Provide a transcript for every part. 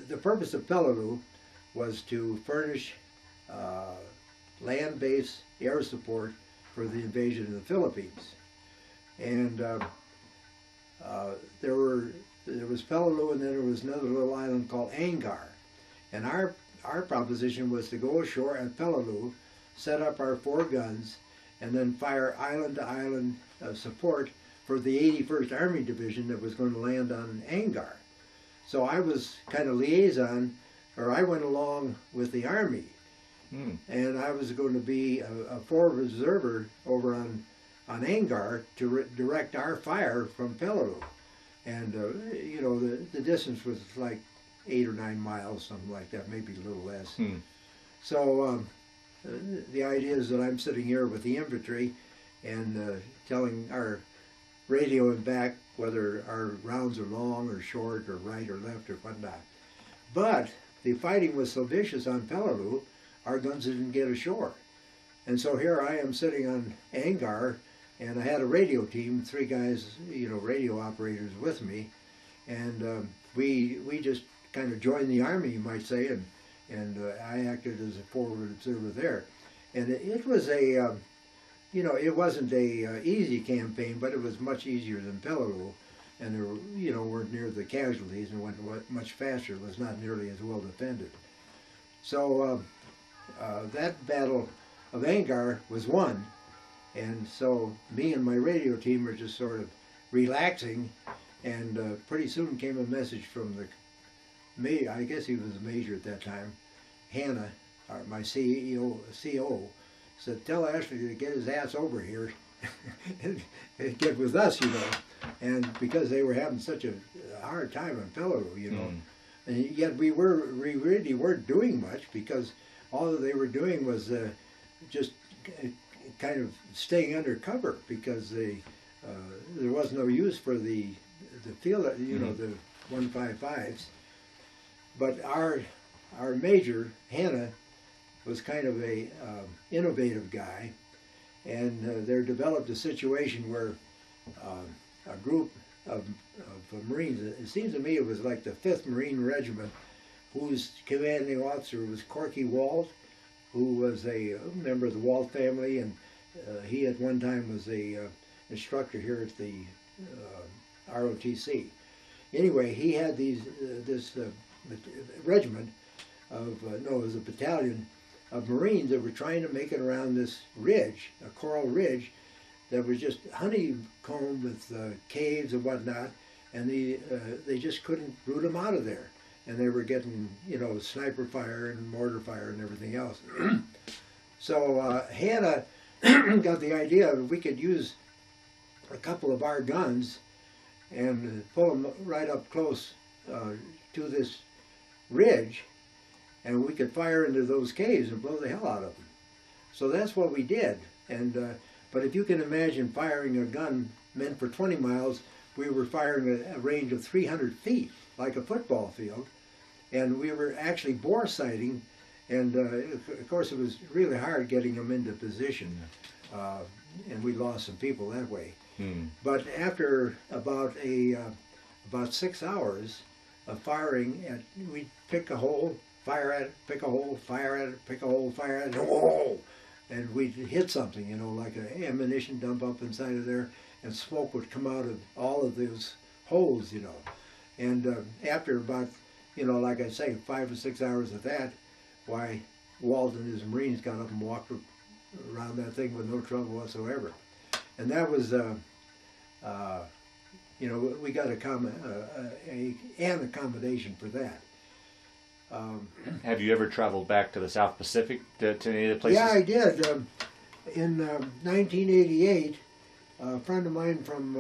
the purpose of Peleliu was to furnish land-based air support for the invasion of the Philippines. And there was Peleliu, and then there was another little island called Angaur. And our proposition was to go ashore at Peleliu, set up our 4 guns, and then fire island-to-island support for the 81st Army Division that was going to land on Angaur. So I was kind of liaison, or I went along with the Army. And I was going to be a forward observer over on Angaur to direct our fire from Peleliu. And, you know, the distance was like 8 or 9 miles, something like that, maybe a little less. So the idea is that I'm sitting here with the infantry and telling our radioing back whether our rounds are long or short or right or left or whatnot. But the fighting was so vicious on Peleliu, our guns didn't get ashore. And so here I am sitting on Angaur, and I had a radio team, 3 guys, you know, radio operators with me, and we just kind of joined the Army, you might say, and I acted as a forward observer there. And it was a, you know, it wasn't a easy campaign, but it was much easier than Peleliu, and there, you know, weren't near the casualties and went much faster. It was not nearly as well defended. So that battle of Angaur was won, and so me and my radio team were just sort of relaxing, and pretty soon came a message from I guess he was a major at that time, Hannah, my CEO, said, "Tell Ashley to get his ass over here and get with us, you know." And because they were having such a hard time in Peleliu, you know, and yet we really weren't doing much, because all that they were doing was just kind of staying under cover, because there was no use for the field, you know, the 155s. But our major, Hannah, was kind of a innovative guy, and there developed a situation where a group of Marines, it seems to me it was like the 5th Marine Regiment, whose commanding officer was Corky Walt, who was a member of the Walt family, and he at one time was a instructor here at the ROTC. Anyway, he had this regiment of, no, it was a battalion of Marines that were trying to make it around this ridge, a coral ridge, that was just honeycombed with caves and whatnot, and they just couldn't root them out of there. And they were getting, you know, sniper fire and mortar fire and everything else. So Hannah got the idea that we could use a couple of our guns and pull them right up close to this ridge, and we could fire into those caves and blow the hell out of them. So that's what we did. And but if you can imagine firing a gun meant for 20 miles, we were firing a range of 300 feet, like a football field. And we were actually bore sighting, and of course it was really hard getting them into position, and we lost some people that way. But after about 6 hours of firing, we'd pick a hole, fire at it, pick a hole, fire at it, pick a hole, fire at it, whoa! And we'd hit something, you know, like an ammunition dump up inside of there, and smoke would come out of all of those holes, you know. And after about, you know, like I say, 5 or 6 hours of that, why, Walt and his Marines got up and walked around that thing with no trouble whatsoever. And that was, you know, we got an accommodation for that. Have you ever traveled back to the South Pacific, to any of the places? Yeah, I did. In 1988, a friend of mine from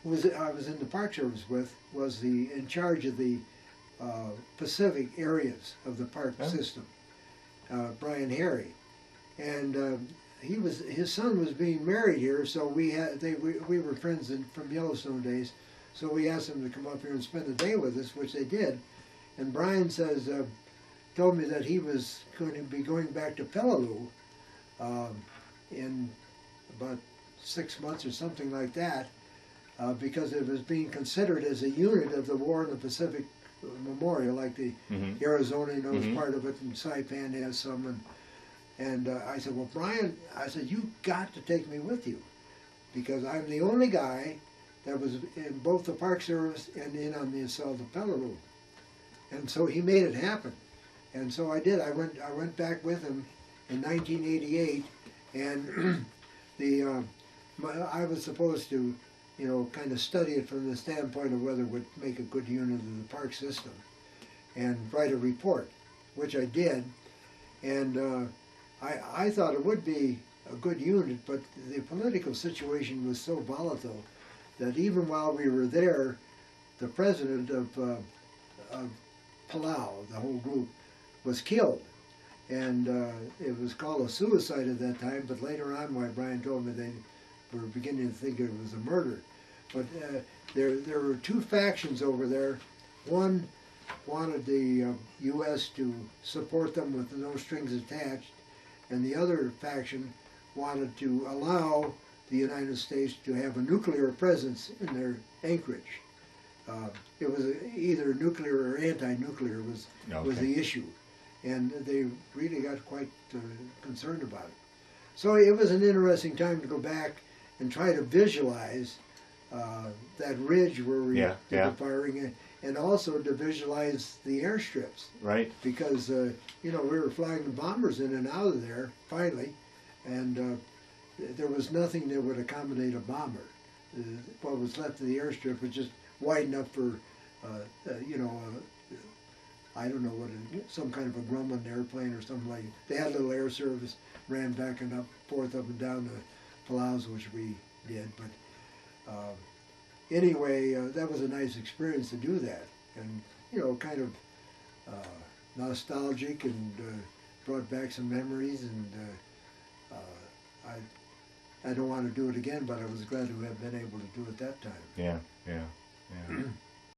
I was in the Park Service with, was in charge of the Pacific areas of the park system, Brian Harry, and his son was being married here, so we were friends from Yellowstone days, so we asked them to come up here and spend the day with us, which they did. And Brian told me that he was going to be going back to Peleliu in about 6 months or something like that, because it was being considered as a unit of the war in the Pacific memorial, like the Arizona knows part of it, and Saipan has some. And I said, well, Brian, I said, you got to take me with you, because I'm the only guy that was in both the Park Service and in on the assault of Peleliu. And so he made it happen. And so I did. I went back with him in 1988, and I was supposed to, kind of study it from the standpoint of whether it would make a good unit of the park system, and write a report, which I did. And I thought it would be a good unit, but the political situation was so volatile that even while we were there, the president of Palau, the whole group, was killed. And it was called a suicide at that time, but later on, why Brian told me they were beginning to think it was a murder. But there were two factions over there. One wanted the U.S. to support them with no strings attached, and the other faction wanted to allow the United States to have a nuclear presence in their anchorage. It was either nuclear or anti-nuclear was the issue, and they really got quite concerned about it. So it was an interesting time to go back and try to visualize that ridge where we did the firing, and also to visualize the airstrips. Right. Because we were flying the bombers in and out of there finally, and there was nothing that would accommodate a bomber. What was left of the airstrip was just wide enough for, I don't know some kind of a Grumman airplane or something like. They had a little air service, ran back and forth up and down the Palaus, which we did. But anyway, that was a nice experience to do that, and kind of nostalgic, and brought back some memories. And I don't want to do it again, but I was glad to have been able to do it that time. Yeah.